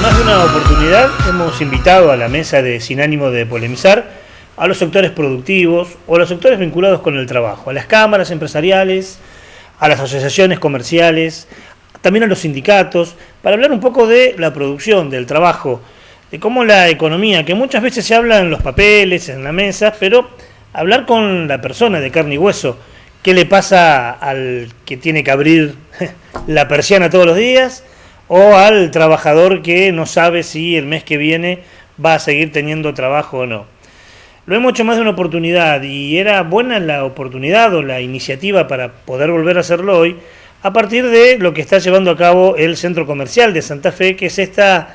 más de una oportunidad hemos invitado a la mesa de Sin Ánimo de Polemizar a los sectores productivos o a los sectores vinculados con el trabajo, a las cámaras empresariales, a las asociaciones comerciales, también a los sindicatos, para hablar un poco de la producción, del trabajo, de cómo la economía, que muchas veces se habla en los papeles, en la mesa, pero hablar con la persona de carne y hueso, qué le pasa al que tiene que abrir la persiana todos los días, o al trabajador que no sabe si el mes que viene va a seguir teniendo trabajo o no. Lo hemos hecho más de una oportunidad y era buena la oportunidad o la iniciativa para poder volver a hacerlo hoy a partir de lo que está llevando a cabo el Centro Comercial de Santa Fe, que es este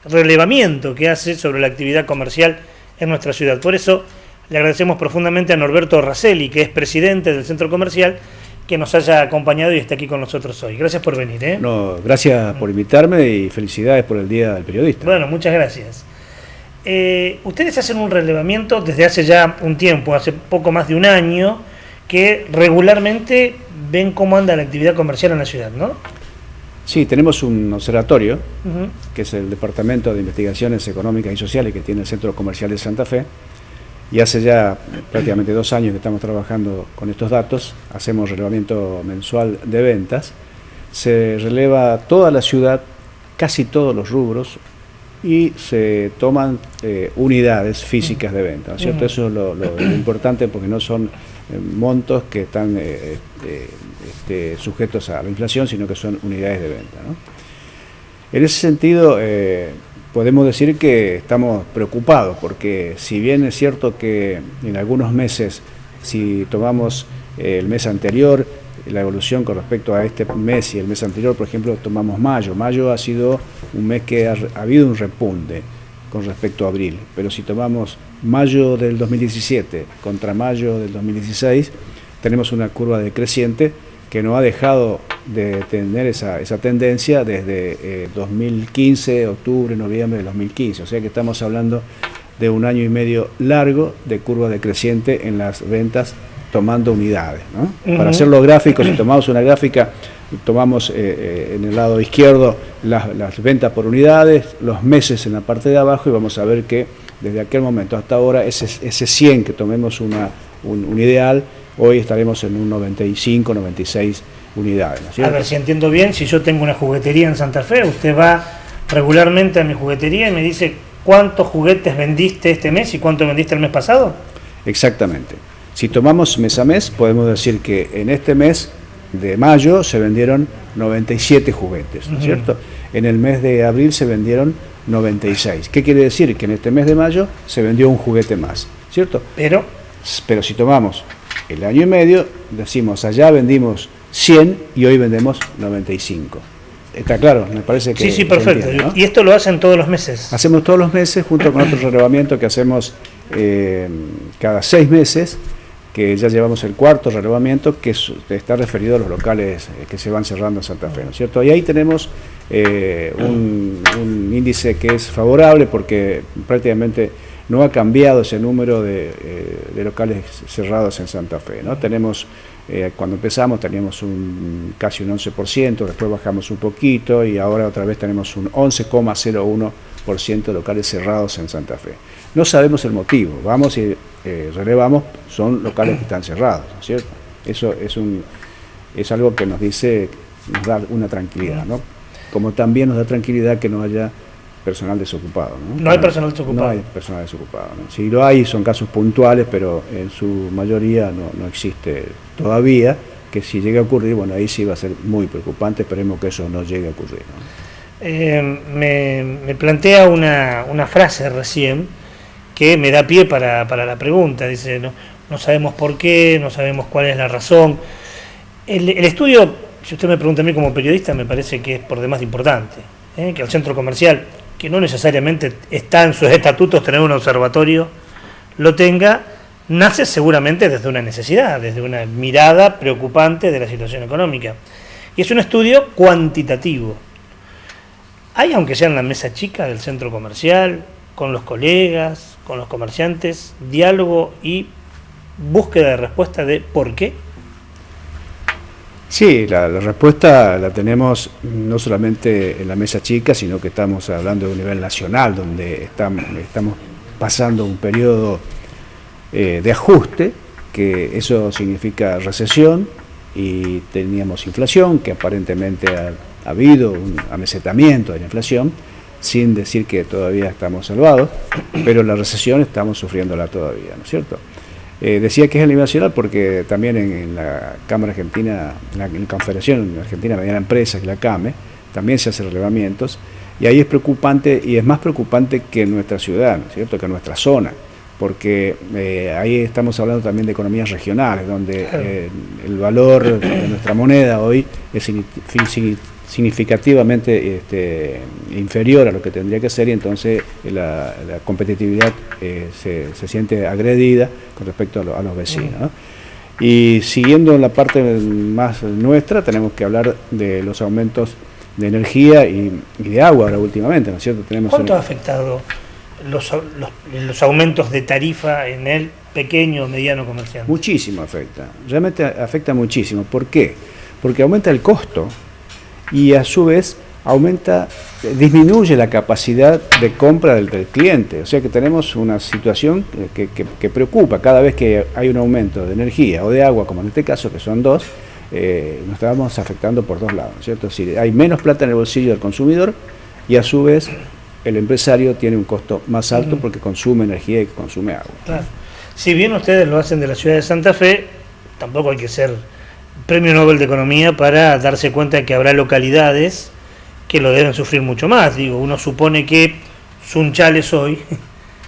relevamiento que hace sobre la actividad comercial en nuestra ciudad. Por eso le agradecemos profundamente a Norberto Raselli, que es presidente del Centro Comercial, que nos haya acompañado y esté aquí con nosotros hoy. Gracias por venir. No, gracias por invitarme y felicidades por el Día del Periodista. Bueno, muchas gracias. Ustedes hacen un relevamiento desde hace ya un tiempo, hace poco más de un año, que regularmente ven cómo anda la actividad comercial en la ciudad, ¿no? Sí, tenemos un observatorio, que es el Departamento de Investigaciones Económicas y Sociales que tiene el Centro Comercial de Santa Fe. Y hace ya prácticamente 2 años que estamos trabajando con estos datos, hacemos relevamiento mensual de ventas, se releva toda la ciudad, casi todos los rubros, y se toman unidades físicas de venta, ¿no es cierto? Eso es lo importante, porque no son montos que están sujetos a la inflación, sino que son unidades de venta, ¿no? En ese sentido, podemos decir que estamos preocupados, porque si bien es cierto que en algunos meses, si tomamos el mes anterior, la evolución con respecto a este mes y el mes anterior, por ejemplo, tomamos mayo. Mayo ha sido un mes que ha habido un repunte con respecto a abril, pero si tomamos mayo del 2017 contra mayo del 2016, tenemos una curva decreciente que no ha dejado de tener esa tendencia desde 2015, octubre, noviembre de 2015. O sea que estamos hablando de un año y medio largo de curva decreciente en las ventas tomando unidades, ¿no? Para hacerlo gráfico, si tomamos una gráfica, tomamos en el lado izquierdo las ventas por unidades, los meses en la parte de abajo, y vamos a ver que desde aquel momento hasta ahora, ese 100 que tomemos un ideal, hoy estaremos en un 95, 96 unidades, ¿no es cierto? A ver si entiendo bien, si yo tengo una juguetería en Santa Fe, usted va regularmente a mi juguetería y me dice cuántos juguetes vendiste este mes y cuánto vendiste el mes pasado. Exactamente. Si tomamos mes a mes, podemos decir que en este mes de mayo se vendieron 97 juguetes, ¿no es cierto? En el mes de abril se vendieron 96. ¿Qué quiere decir? Que en este mes de mayo se vendió un juguete más, ¿cierto? Pero si tomamos el año y medio, decimos, allá vendimos 100 y hoy vendemos 95. ¿Está claro? Me parece que... Sí, perfecto. Entiende, ¿no? ¿Y esto lo hacen todos los meses? Hacemos todos los meses, junto con otro relevamiento que hacemos cada 6 meses, que ya llevamos el 4º relevamiento, que está referido a los locales que se van cerrando en Santa Fe, ¿no es cierto? Y ahí tenemos un índice que es favorable, porque prácticamente no ha cambiado ese número de locales cerrados en Santa Fe, ¿no? Tenemos, cuando empezamos teníamos casi un 11%, después bajamos un poquito y ahora otra vez tenemos un 11,01% de locales cerrados en Santa Fe. No sabemos el motivo, vamos y relevamos, son locales que están cerrados, ¿no es cierto? Eso es algo que nos da una tranquilidad, ¿no? Como también nos da tranquilidad que no haya personal desocupado, ¿no? No hay personal desocupado. No hay personal desocupado, ¿no? Si lo hay, son casos puntuales, pero en su mayoría no existe todavía, que si llega a ocurrir, bueno, ahí sí va a ser muy preocupante, esperemos que eso no llegue a ocurrir, ¿no? Me plantea una frase recién que me da pie para la pregunta. Dice, no sabemos por qué, no sabemos cuál es la razón. El estudio, si usted me pregunta a mí como periodista, me parece que es por demás importante, que el centro comercial, que no necesariamente está en sus estatutos tener un observatorio, lo tenga, nace seguramente desde una necesidad, desde una mirada preocupante de la situación económica. Y es un estudio cuantitativo. Hay, aunque sea en la mesa chica del centro comercial, con los colegas, con los comerciantes, diálogo y búsqueda de respuesta de por qué. Sí, la respuesta la tenemos no solamente en la mesa chica, sino que estamos hablando de un nivel nacional, donde estamos pasando un periodo de ajuste, que eso significa recesión, y teníamos inflación, que aparentemente ha habido un amesetamiento de la inflación, sin decir que todavía estamos salvados, pero la recesión estamos sufriéndola todavía, ¿no es cierto? Decía que es a nivel nacional porque también en la Cámara Argentina, en la Confederación Argentina de Mediana Empresa, que la CAME, también se hacen relevamientos, y ahí es preocupante, y es más preocupante que en nuestra ciudad, ¿no es cierto?, que en nuestra zona, porque ahí estamos hablando también de economías regionales, donde el valor de nuestra moneda hoy es significativamente inferior a lo que tendría que ser, y entonces la competitividad se siente agredida con respecto a los vecinos, ¿no? Y siguiendo en la parte más nuestra, tenemos que hablar de los aumentos de energía y de agua ahora últimamente, ¿no es cierto? ¿Cuánto ha afectado los aumentos de tarifa en el pequeño o mediano comerciante? Muchísimo afecta, realmente afecta muchísimo. ¿Por qué? Porque aumenta el costo y a su vez disminuye la capacidad de compra del cliente. O sea que tenemos una situación que preocupa. Cada vez que hay un aumento de energía o de agua, como en este caso, que son dos, nos estamos afectando por dos lados, ¿cierto? Es decir, hay menos plata en el bolsillo del consumidor y a su vez el empresario tiene un costo más alto porque consume energía y consume agua. Claro. Si bien ustedes lo hacen de la ciudad de Santa Fe, tampoco hay que ser Premio Nobel de Economía para darse cuenta de que habrá localidades que lo deben sufrir mucho más. Digo, uno supone que Sunchales hoy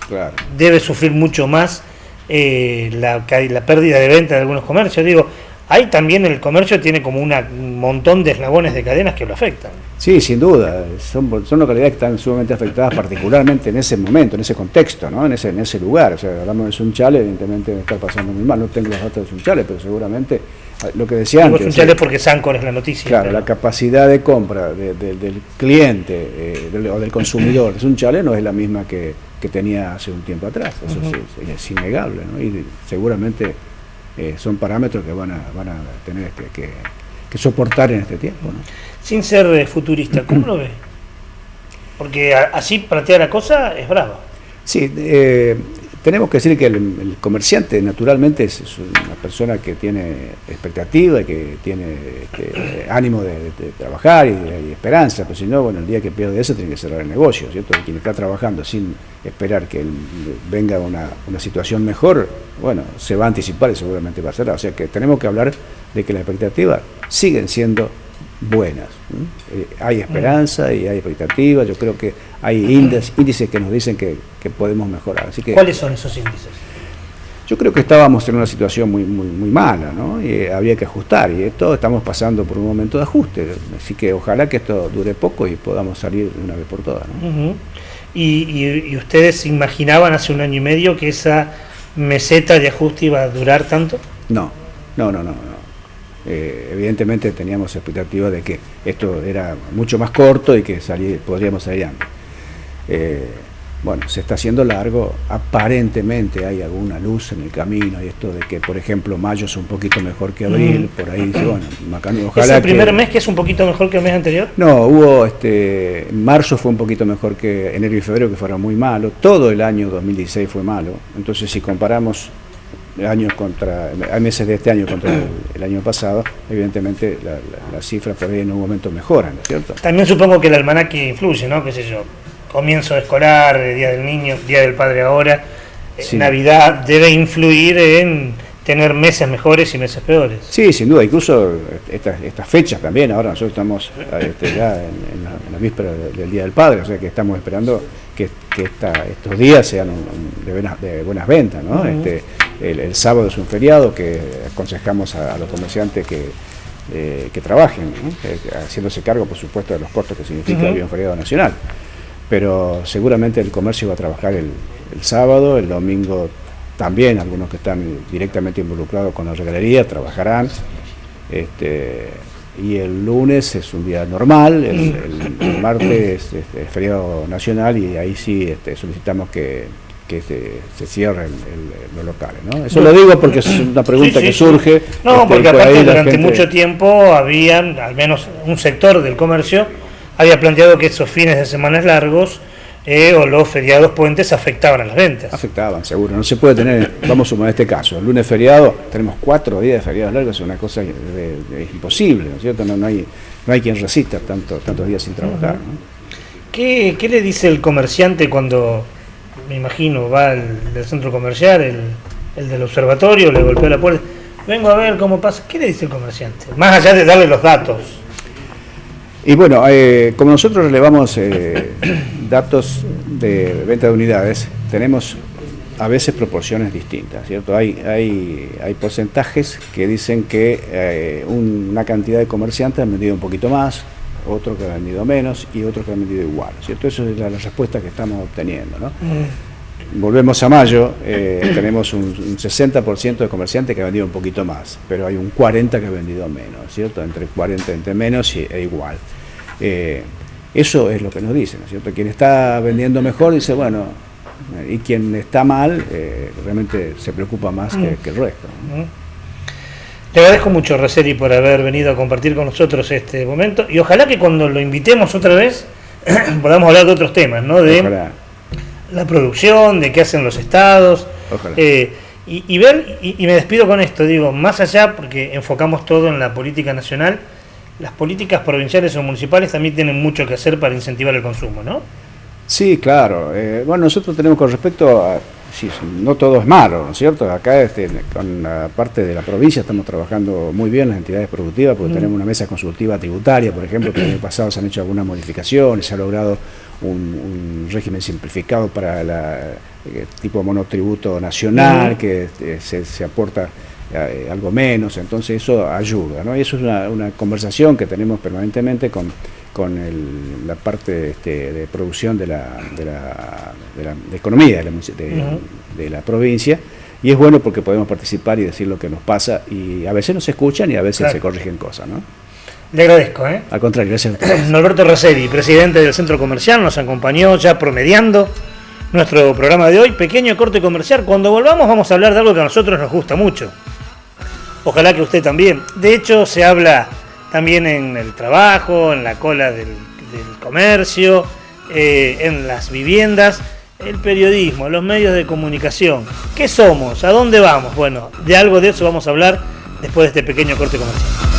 claro, debe sufrir mucho más la pérdida de venta de algunos comercios. Digo, hay también el comercio tiene como un montón de eslabones de cadenas que lo afectan. Sí, sin duda, son localidades que están sumamente afectadas, particularmente en ese momento, en ese contexto, ¿no? en ese lugar. O sea, hablamos de Sunchales, evidentemente debe estar pasando muy mal. No tengo los datos de Sunchales, pero seguramente lo que decía antes. Sunchales porque Sancor es la noticia. Claro, pero la capacidad de compra del cliente o del consumidor de Sunchales no es la misma que tenía hace un tiempo atrás. Eso sí, es innegable, ¿no? Y seguramente son parámetros que van a tener que soportar en este tiempo, ¿no? Sin ser futurista, ¿cómo lo ve? Porque así plantea la cosa es brava. Sí, tenemos que decir que el comerciante naturalmente es una persona que tiene expectativa y que tiene ánimo de trabajar y esperanza, pero si no, bueno, el día que pierde eso tiene que cerrar el negocio, ¿cierto? Quien está trabajando sin esperar que venga una situación mejor, bueno, se va a anticipar y seguramente va a cerrar. O sea que tenemos que hablar de que las expectativas siguen siendo buenas. Hay esperanza y hay expectativa. Yo creo que hay índices que nos dicen que podemos mejorar. Así que, ¿cuáles son esos índices? Yo creo que estábamos en una situación muy mala, ¿no? Y había que ajustar, y esto estamos pasando por un momento de ajuste. Así que ojalá que esto dure poco y podamos salir de una vez por todas, ¿no? ¿Y ustedes se imaginaban hace un año y medio que esa meseta de ajuste iba a durar tanto? No. Evidentemente teníamos expectativa de que esto era mucho más corto y que podríamos salir antes. Bueno, se está haciendo largo, aparentemente hay alguna luz en el camino, y esto de que, por ejemplo, mayo es un poquito mejor que abril, por ahí dice, bueno, ojalá. ¿Es el primer mes que es un poquito mejor que el mes anterior? No, marzo fue un poquito mejor que enero y febrero, que fueron muy malos, todo el año 2016 fue malo, entonces si comparamos hay meses de este año contra el año pasado, evidentemente las cifras por ahí en un momento mejoran, ¿no es cierto? También supongo que el almanaque influye, ¿no? Qué sé yo, comienzo escolar, Día del Niño, Día del Padre ahora, sí. Navidad debe influir en tener meses mejores y meses peores. Sí, sin duda, incluso estas fechas también, ahora nosotros estamos ya en la víspera del Día del Padre, o sea que estamos esperando que estos días sean de buenas ventas, ¿no? El sábado es un feriado que aconsejamos a los comerciantes que trabajen, ¿no? Haciéndose cargo, por supuesto, de los costos que significa un feriado nacional. Pero seguramente el comercio va a trabajar el sábado, el domingo también, algunos que están directamente involucrados con la regalería trabajarán, y el lunes es un día normal, el martes es feriado nacional, y ahí sí solicitamos que que se cierren los locales, ¿no? Eso lo digo porque es una pregunta que surge. No, porque por aparte ahí durante mucho tiempo habían, al menos un sector del comercio, había planteado que esos fines de semana largos o los feriados puentes afectaban a las ventas. Afectaban, seguro. No se puede tener, vamos a sumar este caso, el lunes feriado, tenemos 4 días de feriados largos, es una cosa imposible, ¿no es cierto? No hay quien resista tantos días sin trabajar, ¿no? ¿Qué le dice el comerciante cuando, me imagino, va del centro comercial, el del observatorio, le golpea la puerta, vengo a ver cómo pasa? ¿Qué le dice el comerciante? Más allá de darle los datos. Y bueno, como nosotros relevamos datos de venta de unidades, tenemos a veces proporciones distintas, ¿cierto? Hay porcentajes que dicen que una cantidad de comerciantes han vendido un poquito más, otros que han vendido menos y otros que han vendido igual, ¿cierto? Eso es la respuesta que estamos obteniendo, ¿no? Volvemos a mayo, tenemos un 60% de comerciantes que ha vendido un poquito más, pero hay un 40% que ha vendido menos, ¿cierto? Entre 40, entre menos e igual. Eso es lo que nos dicen, ¿no es cierto? Quien está vendiendo mejor dice, bueno, y quien está mal realmente se preocupa más que el resto, ¿no? Le agradezco mucho, Raceri, por haber venido a compartir con nosotros este momento y ojalá que cuando lo invitemos otra vez podamos hablar de otros temas, ¿no? De la producción, de qué hacen los estados, y ver, y me despido con esto, digo, más allá, porque enfocamos todo en la política nacional, las políticas provinciales o municipales también tienen mucho que hacer para incentivar el consumo, ¿no? Sí, claro. Bueno, nosotros tenemos con respecto a... Sí, no todo es malo, ¿no es cierto? Acá con la parte de la provincia estamos trabajando muy bien las entidades productivas porque tenemos una mesa consultiva tributaria, por ejemplo, que el año pasado se han hecho algunas modificaciones, se ha logrado un régimen simplificado para tipo monotributo nacional, que se aporta algo menos, entonces eso ayuda, ¿no? Y eso es una conversación que tenemos permanentemente con la parte de producción de la economía de la provincia, y es bueno porque podemos participar y decir lo que nos pasa, y a veces nos escuchan y a veces se corrigen cosas, ¿no? Le agradezco, Al contrario, gracias a ustedes. Norberto Raceri, presidente del Centro Comercial, nos acompañó ya promediando nuestro programa de hoy, pequeño corte comercial. Cuando volvamos vamos a hablar de algo que a nosotros nos gusta mucho. Ojalá que usted también. De hecho, se habla también en el trabajo, en la cola del comercio, en las viviendas, el periodismo, los medios de comunicación. ¿Qué somos? ¿A dónde vamos? Bueno, de algo de eso vamos a hablar después de este pequeño corte comercial.